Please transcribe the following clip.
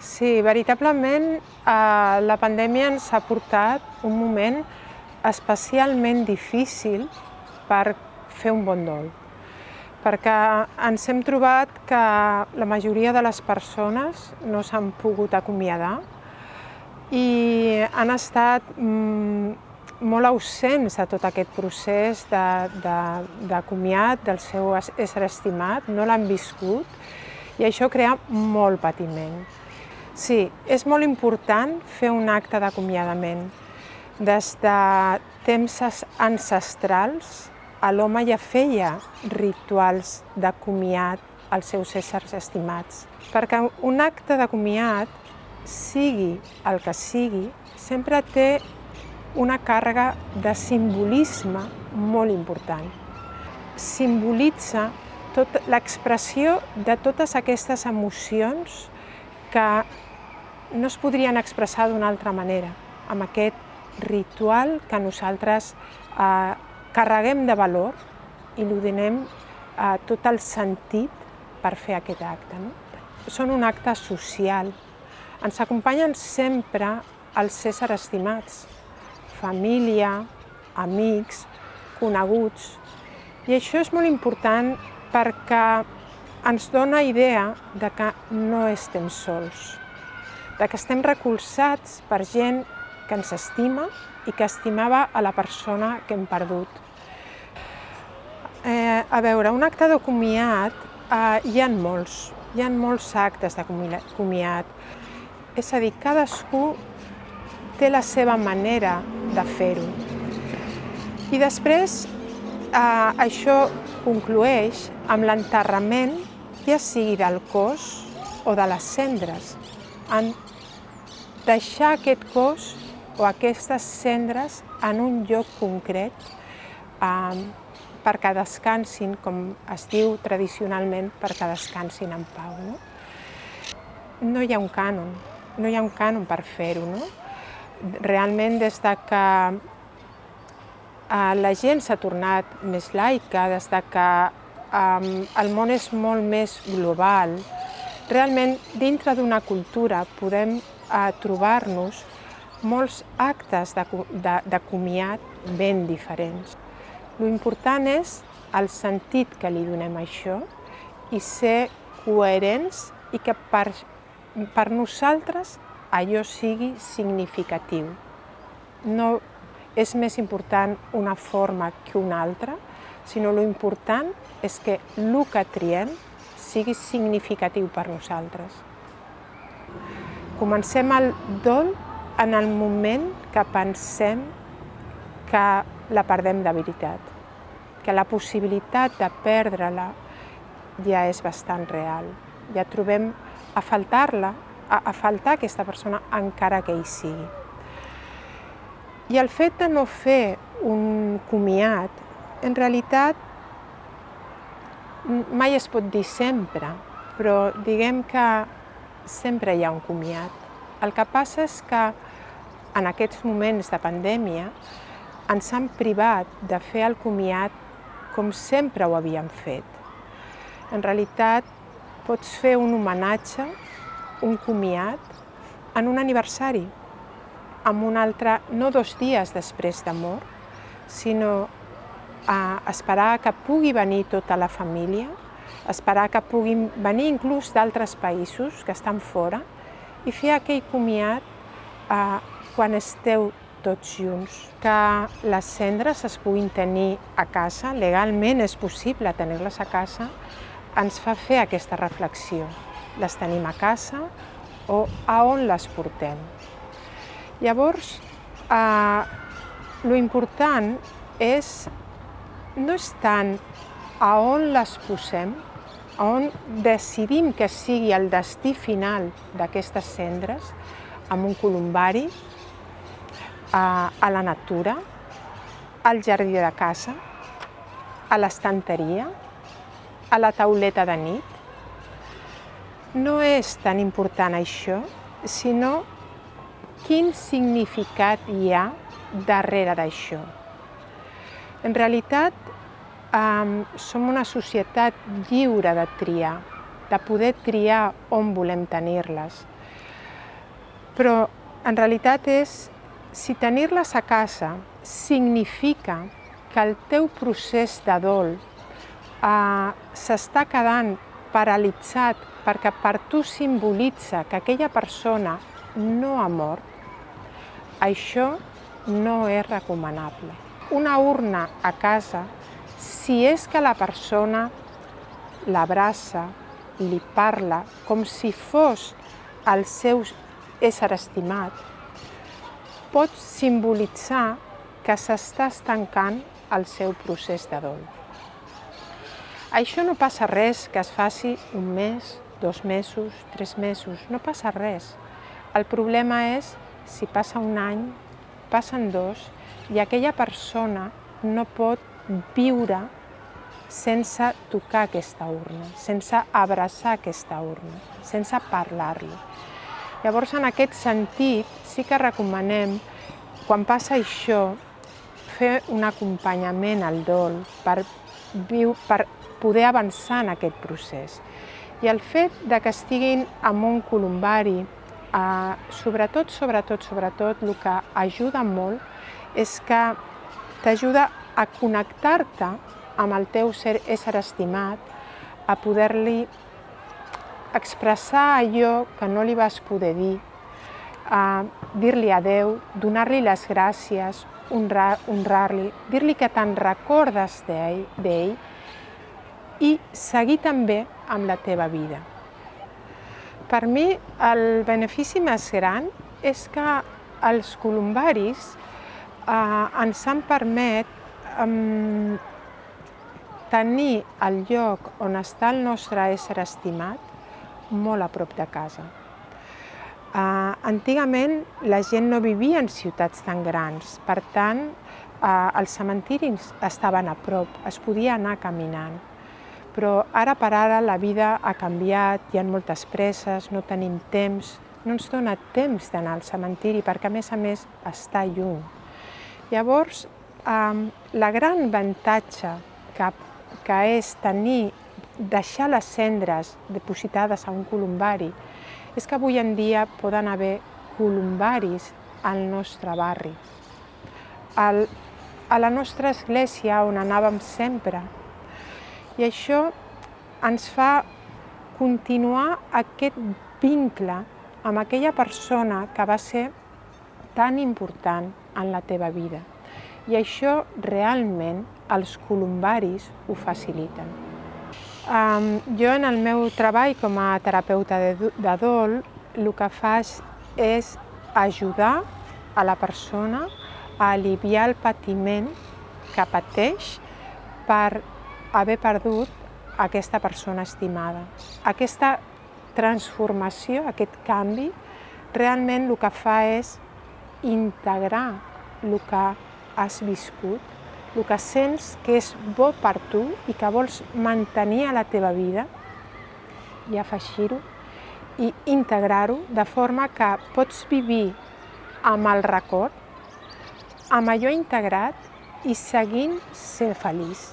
Sí, veritablement la pandèmia ens ha portat un moment especialment difícil per fer un bon dol, perquè ens hem trobat que la majoria de les persones no s'han pogut acomiadar i han estat molt ausents de tot aquest procés de comiat del seu ésser estimat, no l'han viscut i això crea molt patiment. Sí, és molt important fer un acte d'acomiadament. Des de temps ancestrals, l'home ja feia rituals de comiat als seus éssers estimats. Perquè un acte de comiat, sigui el que sigui, sempre té una càrrega de simbolisme molt important. Simbolitza l'expressió de totes aquestes emocions que no es podrien expressar d'una altra manera, amb aquest ritual que nosaltres carreguem de valor i li donem tot el sentit per fer aquest acte. Són un acte social. Ens acompanyen sempre els éssers estimats, família, amics, coneguts. I això és molt important perquè ens dona idea de que no estem sols, de que estem recolzats per gent que ens estima i que estimava a la persona que hem perdut. A veure, un acte de comiat hi ha molts actes de comiat. És a dir, cadascú té la seva manera de fer-ho. I després això conclueix amb l'enterrament, ja sigui del cos o de les cendres. Deixar aquest cos o aquestes cendres en un lloc concret perquè descansin, com es diu tradicionalment, perquè descansin en pau. No hi ha un cànon per fer-ho. Realment, des que la gent s'ha tornat més laica, des que el món és molt més global, realment dintre d'una cultura podem trobar-nos molts actes de comiat ben diferents. L'important és el sentit que li donem a això i ser coherents i que per nosaltres allò sigui significatiu. No és més important una forma que una altra, sinó l'important és que el que triem sigui significatiu per nosaltres. Comencem el dol en el moment que pensem que la perdem de veritat, que la possibilitat de perdre-la ja és bastant real. Ja trobem a faltar aquesta persona encara que hi sigui. I el fet de no fer un comiat, en realitat, mai es pot dir sempre, però diguem que sempre hi ha un comiat. El que passa és que en aquests moments de pandèmia ens han privat de fer el comiat com sempre ho havíem fet. En realitat, pots fer un homenatge, un comiat, en un aniversari, amb un altre, no 2 dies després de mort, sinó esperar que pugui venir tota la família, esperar que puguin venir inclús d'altres països que estan fora i fer aquell comiat quan esteu tots junts. Que les cendres es puguin tenir a casa, legalment és possible tenir-les a casa, ens fa fer aquesta reflexió. Les tenim a casa o a on les portem. Llavors, l'important no és tant a on les posem, a on decidim que sigui el destí final d'aquestes cendres, amb un columbari, a la natura, al jardí de casa, a l'estanteria, a la tauleta de nit. No és tan important això, sinó quin significat hi ha darrere d'això. En realitat, som una societat lliure de triar, de poder triar on volem tenir-les. Però en realitat és, si tenir-les a casa significa que el teu procés de dol s'està quedant paralitzat perquè per tu simbolitza que aquella persona no ha mort, això no és recomanable. Una urna a casa, si és que la persona l'abraça, li parla com si fos el seu ésser estimat, pot simbolitzar que s'està estancant el seu procés de dol. Això no passa res que es faci un mes, 2 mesos, 3 mesos, no passa res. El problema és si passa un any, passen 2, i aquella persona no pot viure sense tocar aquesta urna, sense abraçar aquesta urna, sense parlar-li. Llavors, en aquest sentit, sí que recomanem, quan passa això, fer un acompanyament al dol per poder avançar en aquest procés. I el fet de que estiguin en un columbari, sobretot, el que ajuda molt és que t'ajuda a connectar-te amb el teu ésser estimat, a poder-li expressar allò que no li vas poder dir, dir-li adeu, donar-li les gràcies, honrar-li, dir-li que te'n recordes d'ell i seguir també amb la teva vida. Per mi, el benefici més gran és que els columbaris ens han permès tenir el lloc on està el nostre ésser estimat molt a prop de casa. Antigament la gent no vivia en ciutats tan grans, per tant els cementiris estaven a prop, es podia anar caminant. Però ara per ara la vida ha canviat, hi ha moltes presses, no tenim temps, no ens dona temps d'anar al cementiri perquè a més està lluny. Llavors, la gran avantatge que és deixar les cendres depositades a un columbari és que avui en dia poden haver columbaris al nostre barri, a la nostra església on anàvem sempre. I això ens fa continuar aquest vincle amb aquella persona que va ser tan important en la teva vida. I això realment els columbaris ho faciliten. Jo en el meu treball com a terapeuta de dol el que faig és ajudar a la persona a aliviar el patiment que pateix per haver perdut aquesta persona estimada. Aquesta transformació, aquest canvi, realment el que fa és integrar el que has viscut, el que sents que és bo per tu i que vols mantenir a la teva vida i afegir-ho i integrar-ho de forma que pots vivir amb el record, amb allò integrat i seguint ser feliç.